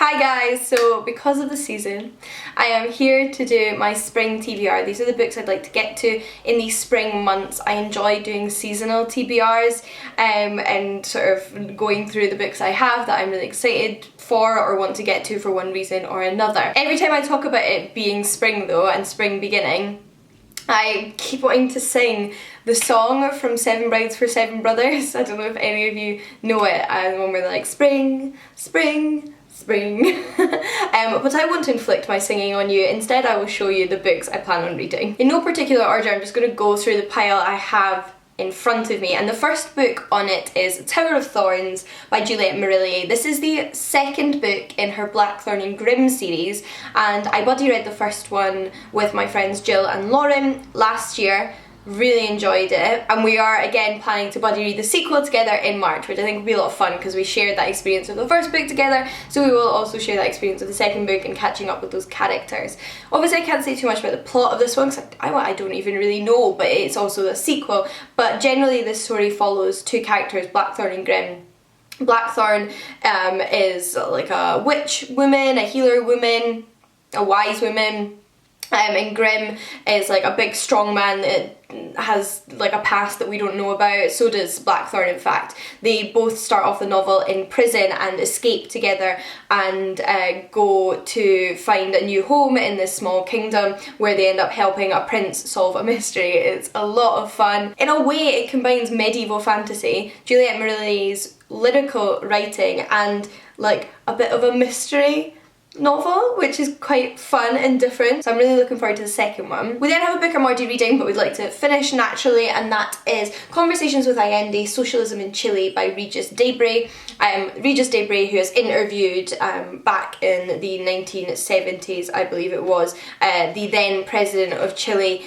Hi guys, so because of the season, I am here to do my spring TBR. These are the books I'd like to get to in these spring months. I enjoy doing seasonal TBRs and sort of going through the books I have that I'm really excited for or want to get to for one reason or another. Every time I talk about it being spring though and spring beginning, I keep wanting to sing the song from Seven Brides for Seven Brothers. I don't know if any of you know it, the one where they're like spring, spring, spring. But I won't inflict my singing on you. Instead, I will show you the books I plan on reading. In no particular order, I'm just going to go through the pile I have in front of me, and the first book on it is Tower of Thorns by Juliette Marillier. This is the second book in her Blackthorn and Grimm series, and I buddy read the first one with my friends Jill and Lauren last year. Really enjoyed it, and we are again planning to buddy read the sequel together in March, which I think will be a lot of fun because we shared that experience of the first book together, so we will also share that experience of the second book and catching up with those characters. Obviously I can't say too much about the plot of this one because I don't even really know, but it's also the sequel. But generally this story follows two characters, Blackthorn and Grimm. Blackthorn is like a witch woman, a healer woman, a wise woman. And Grimm is like a big strong man that has like a past that we don't know about. So does Blackthorn, in fact. They both start off the novel in prison and escape together and go to find a new home in this small kingdom where they end up helping a prince solve a mystery. It's a lot of fun. In a way it combines medieval fantasy, Juliette Marillier's lyrical writing, and like a bit of a mystery novel, which is quite fun and different, so I'm really looking forward to the second one. We then have a book I'm already reading but we'd like to finish naturally, and that is Conversations with Allende, Socialism in Chile by Regis Debray. Regis Debray, who has interviewed back in the 1970s, I believe it was, the then president of Chile,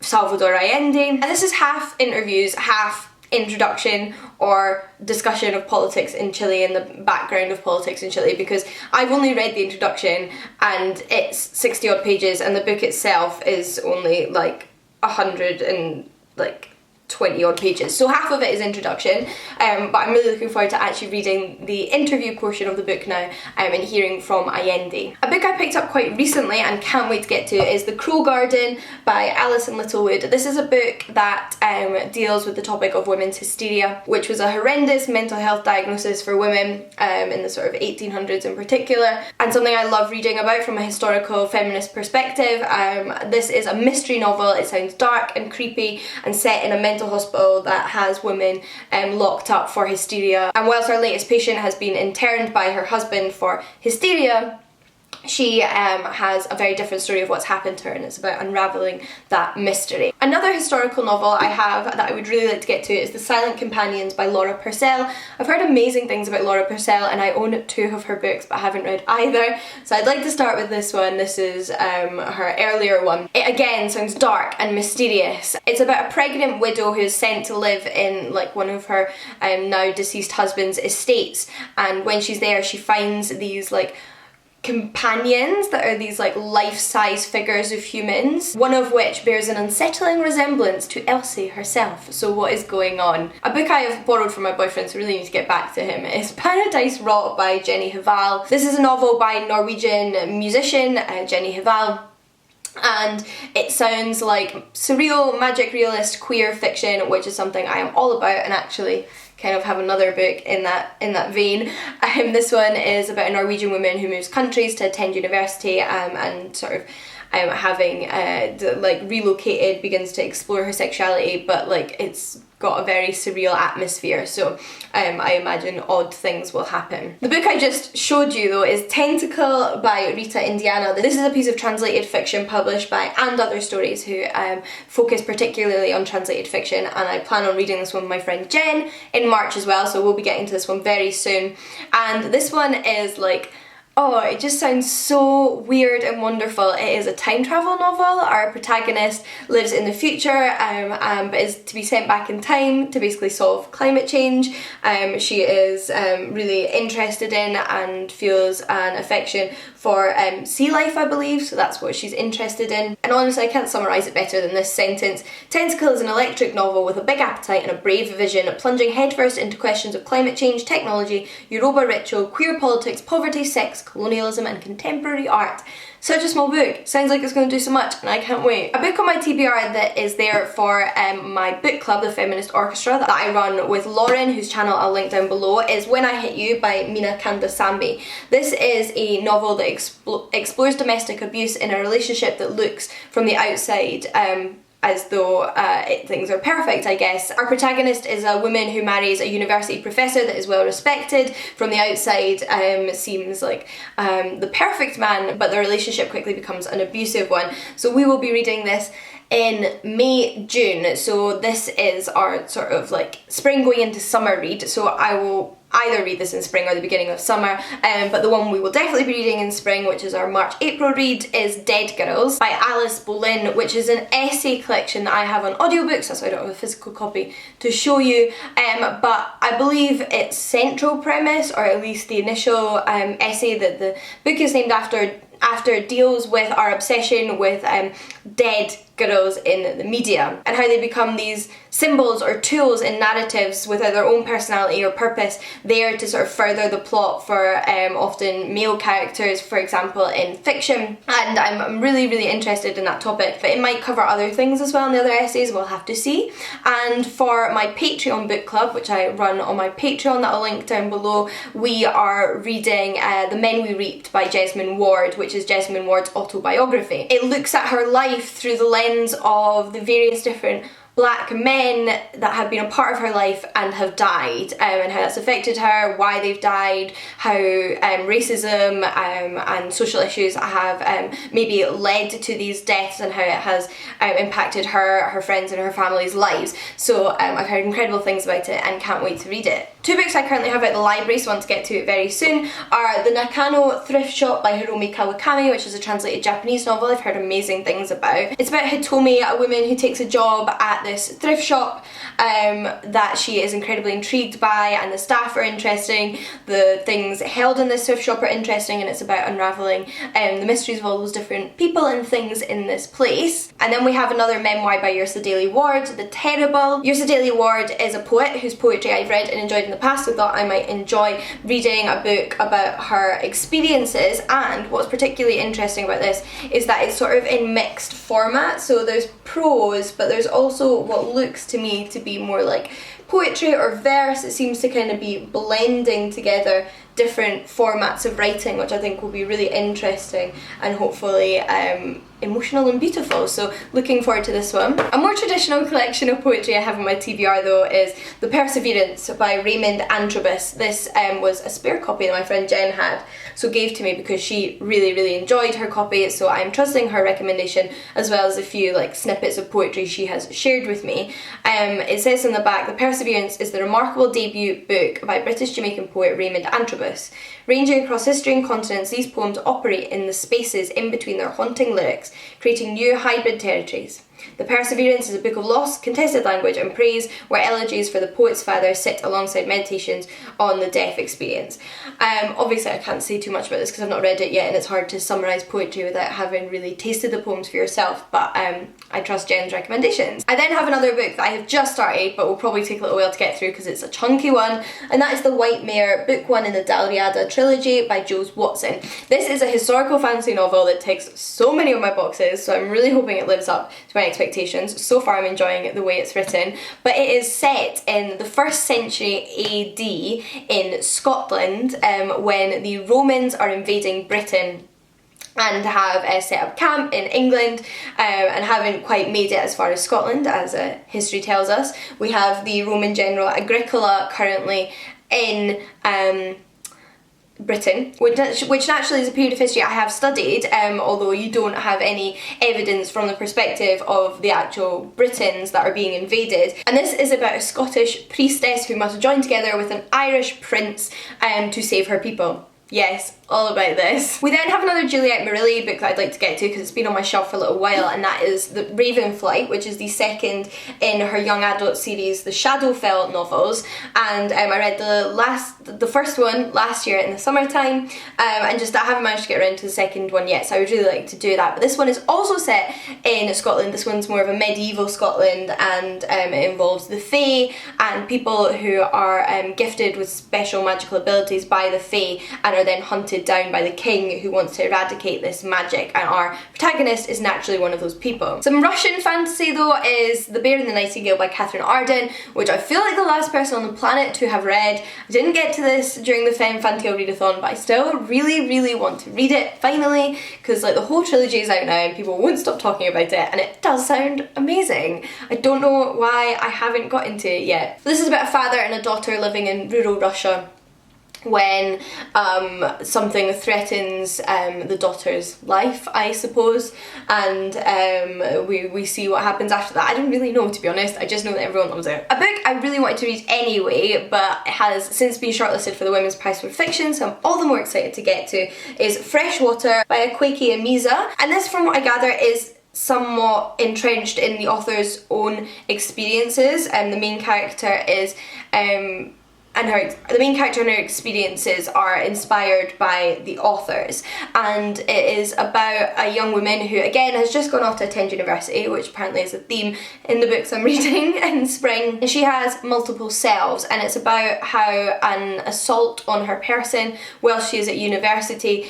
Salvador Allende. And this is half interviews, half introduction or discussion of politics in Chile and the background of politics in Chile, because I've only read the introduction and it's 60 odd pages and the book itself is only like 120 odd pages, so half of it is introduction, but I'm really looking forward to actually reading the interview portion of the book now and hearing from Allende. A book I picked up quite recently and can't wait to get to is The Crow Garden by Alison Littlewood. This is a book that deals with the topic of women's hysteria, which was a horrendous mental health diagnosis for women in the sort of 1800s in particular, and something I love reading about from a historical feminist perspective. This is a mystery novel. It sounds dark and creepy and set in a mental hospital that has women locked up for hysteria, and whilst our latest patient has been interned by her husband for hysteria, she has a very different story of what's happened to her, and it's about unravelling that mystery. Another historical novel I have that I would really like to get to is The Silent Companions by Laura Purcell. I've heard amazing things about Laura Purcell and I own two of her books but I haven't read either, so I'd like to start with this one. This is her earlier one. It again sounds dark and mysterious. It's about a pregnant widow who is sent to live in like one of her now deceased husband's estates, and when she's there she finds these like companions that are these like life-size figures of humans, one of which bears an unsettling resemblance to Elsie herself. So what is going on? A book I have borrowed from my boyfriend, so really need to get back to him, is Paradise Rot by Jenny Hval. This is a novel by Norwegian musician Jenny Hval, and it sounds like surreal, magic realist, queer fiction, which is something I am all about, and actually kind of have another book in that vein. This one is about a Norwegian woman who moves countries to attend university and sort of having like relocated begins to explore her sexuality, but like it's got a very surreal atmosphere, so I imagine odd things will happen. The book I just showed you though is Tentacle by Rita Indiana. This is a piece of translated fiction published by And Other Stories, who focus particularly on translated fiction, and I plan on reading this one with my friend Jen in March as well, so we'll be getting to this one very soon. And this one is like Oh, it just sounds so weird and wonderful. It is a time travel novel. Our protagonist lives in the future, but is to be sent back in time to basically solve climate change. She is really interested in and feels an affection for sea life, I believe, so that's what she's interested in. And honestly, I can't summarise it better than this sentence. Tentacle is an electric novel with a big appetite and a brave vision, plunging headfirst into questions of climate change, technology, Yoruba ritual, queer politics, poverty, sex, colonialism and contemporary art. Such a small book. Sounds like it's going to do so much and I can't wait. A book on my TBR that is there for my book club, the Feminist Orchestra, that I run with Lauren, whose channel I'll link down below, is When I Hit You by Mina Kandasambi. This is a novel that explores domestic abuse in a relationship that looks from the outside as though things are perfect, I guess. Our protagonist is a woman who marries a university professor that is well respected. From the outside seems like the perfect man, but the relationship quickly becomes an abusive one. So we will be reading this in May, June. So this is our sort of like spring going into summer read. So I will either read this in spring or the beginning of summer, but the one we will definitely be reading in spring, which is our March-April read, is Dead Girls by Alice Boleyn, which is an essay collection that I have on audiobooks. That's why I don't have a physical copy to show you, but I believe its central premise, or at least the initial essay that the book is named after, deals with our obsession with dead girls in the media and how they become these symbols or tools in narratives without their own personality or purpose, there to sort of further the plot for often male characters, for example, in fiction. And I'm really, really interested in that topic, but it might cover other things as well in the other essays, we'll have to see. And for my Patreon book club, which I run on my Patreon that I'll link down below, we are reading The Men We Reaped by Jesmyn Ward, which is Jesmyn Ward's autobiography. It looks at her life through the lens of the various different black men that have been a part of her life and have died, and how that's affected her, why they've died, how racism and social issues have maybe led to these deaths, and how it has impacted her friends and her family's lives. So I've heard incredible things about it and can't wait to read it. Two books I currently have at the library, so I want to get to it very soon, are The Nakano Thrift Shop by Hiromi Kawakami, which is a translated Japanese novel I've heard amazing things about. It's about Hitomi, a woman who takes a job at this thrift shop that she is incredibly intrigued by, and the staff are interesting, the things held in this thrift shop are interesting, and it's about unravelling the mysteries of all those different people and things in this place. And then we have another memoir by Yrsa Daley Ward, The Terrible. Yrsa Daley Ward is a poet whose poetry I've read and enjoyed in the past, so thought I might enjoy reading a book about her experiences. And what's particularly interesting about this is that it's sort of in mixed format, so there's prose, but there's also what looks to me to be more like poetry or verse. It seems to kind of be blending together different formats of writing, which I think will be really interesting and hopefully emotional and beautiful, so looking forward to this one. A more traditional collection of poetry I have on my TBR though is The Perseverance by Raymond Antrobus. This was a spare copy that my friend Jen had, so gave to me because she really, really enjoyed her copy, so I'm trusting her recommendation as well as a few like snippets of poetry she has shared with me. It says on the back, The Perseverance is the remarkable debut book by British-Jamaican poet Raymond Antrobus. Ranging across history and continents, these poems operate in the spaces in between their haunting lyrics, creating new hybrid territories. The Perseverance is a book of lost, contested language and praise, where elegies for the poet's father sit alongside meditations on the deaf experience. Obviously I can't say too much about this because I've not read it yet, and it's hard to summarise poetry without having really tasted the poems for yourself, but I trust Jen's recommendations. I then have another book that I have just started but will probably take a little while to get through because it's a chunky one, and that is The White Mare, book 1 in the Dalriada trilogy by Jules Watson. This is a historical fantasy novel that ticks so many of my boxes, so I'm really hoping it lives up to my expectations. So far I'm enjoying the way it's written, but it is set in the 1st century AD in Scotland, when the Romans are invading Britain and have set up camp in England and haven't quite made it as far as Scotland, as history tells us. We have the Roman general Agricola currently in Britain, which naturally is a period of history I have studied, although you don't have any evidence from the perspective of the actual Britons that are being invaded. And this is about a Scottish priestess who must join together with an Irish prince to save her people. Yes, all about this. We then have another Juliet Marilli book that I'd like to get to because it's been on my shelf for a little while, and that is The Raven Flight, which is the second in her young adult series, the Shadowfell novels. And I read the first one last year in the summertime, and just I haven't managed to get around to the second one yet, so I would really like to do that. But this one is also set in Scotland. This one's more of a medieval Scotland, and it involves the Fae and people who are gifted with special magical abilities by the Fae and are then hunted down by the king who wants to eradicate this magic, and our protagonist is naturally one of those people. Some Russian fantasy though is The Bear and the Nightingale by Catherine Arden, which I feel like the last person on the planet to have read. I didn't get to this during the Femme Fatale readathon, but I still really want to read it finally, because like the whole trilogy is out now and people won't stop talking about it, and it does sound amazing. I don't know why I haven't got into it yet. This is about a father and a daughter living in rural Russia when something threatens the daughter's life, I suppose, and we see what happens after that. I don't really know, to be honest. I just know that everyone loves it. A book I really wanted to read anyway, but it has since been shortlisted for the Women's Prize for Fiction, so I'm all the more excited to get to, is Freshwater by Akwaeke Amiza, and this, from what I gather, is somewhat entrenched in the author's own experiences, and the main character is the main character and her experiences are inspired by the authors, and it is about a young woman who again has just gone off to attend university, which apparently is a theme in the books I'm reading in spring. And she has multiple selves, and it's about how an assault on her person while she is at university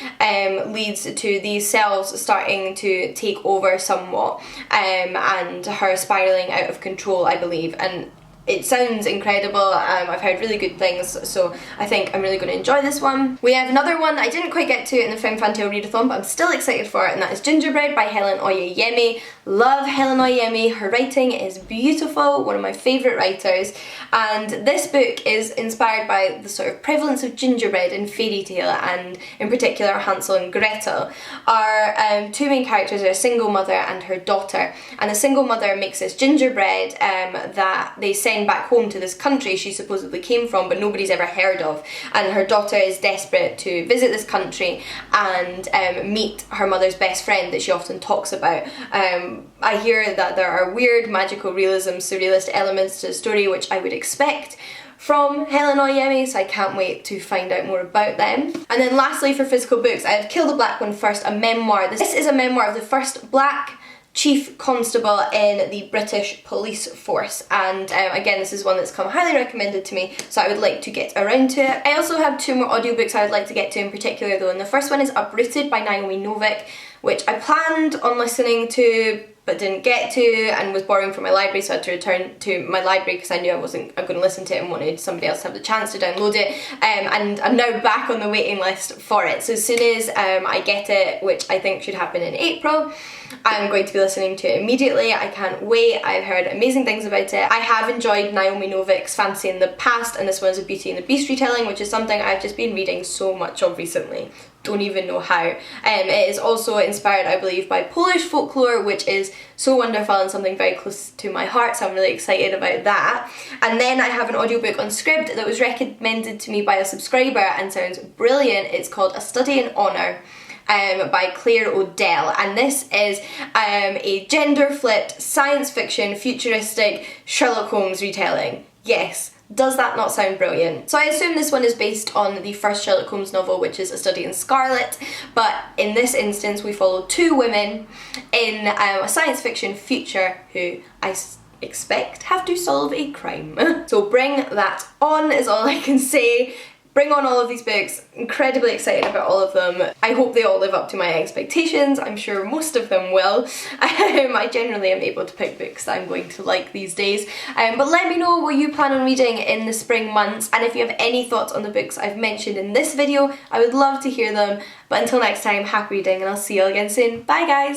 leads to these selves starting to take over somewhat, and her spiralling out of control, I believe. And it sounds incredible. I've heard really good things, so I think I'm really going to enjoy this one. We have another one that I didn't quite get to in the Femme Fatale readathon, but I'm still excited for it, and that is Gingerbread by Helen Oyeyemi. Love Helen Oyeyemi. Her writing is beautiful, one of my favourite writers, and this book is inspired by the sort of prevalence of gingerbread in fairy tale, and in particular Hansel and Gretel. Our two main characters are a single mother and her daughter, and the single mother makes this gingerbread that they send back home to this country she supposedly came from but nobody's ever heard of, and her daughter is desperate to visit this country and meet her mother's best friend that she often talks about. I hear that there are weird magical realism, surrealist elements to the story, which I would expect from Helen Oyeyemi, so I can't wait to find out more about them. And then lastly, for physical books, I have Kill the Black One First, a memoir. This is a memoir of the first black Chief Constable in the British Police Force, and again, this is one that's come highly recommended to me, so I would like to get around to it. I also have two more audiobooks I would like to get to in particular though, and the first one is Uprooted by Naomi Novik, which I planned on listening to but didn't get to, and was borrowing from my library, so I had to return to my library because I knew I wasn't going to listen to it and wanted somebody else to have the chance to download it, and I'm now back on the waiting list for it. So as soon as I get it, which I think should happen in April, I'm going to be listening to it immediately. I can't wait. I've heard amazing things about it. I have enjoyed Naomi Novik's fantasy in the past, and this one's a Beauty and the Beast retelling, which is something I've just been reading so much of recently. Don't even know how. It is also inspired, I believe, by Polish folklore, which is so wonderful and something very close to my heart, so I'm really excited about that. And then I have an audiobook on Scribd that was recommended to me by a subscriber and sounds brilliant. It's called A Study in Honour by Claire O'Dell, and this is a gender-flipped, science fiction, futuristic Sherlock Holmes retelling. Yes. Does that not sound brilliant? So I assume this one is based on the first Sherlock Holmes novel, which is A Study in Scarlet, but in this instance we follow two women in a science fiction future who I expect have to solve a crime. So bring that on is all I can say. Bring on all of these books, incredibly excited about all of them. I hope they all live up to my expectations. I'm sure most of them will. I generally am able to pick books that I'm going to like these days. But let me know what you plan on reading in the spring months, and if you have any thoughts on the books I've mentioned in this video, I would love to hear them. But until next time, happy reading, and I'll see you all again soon. Bye guys!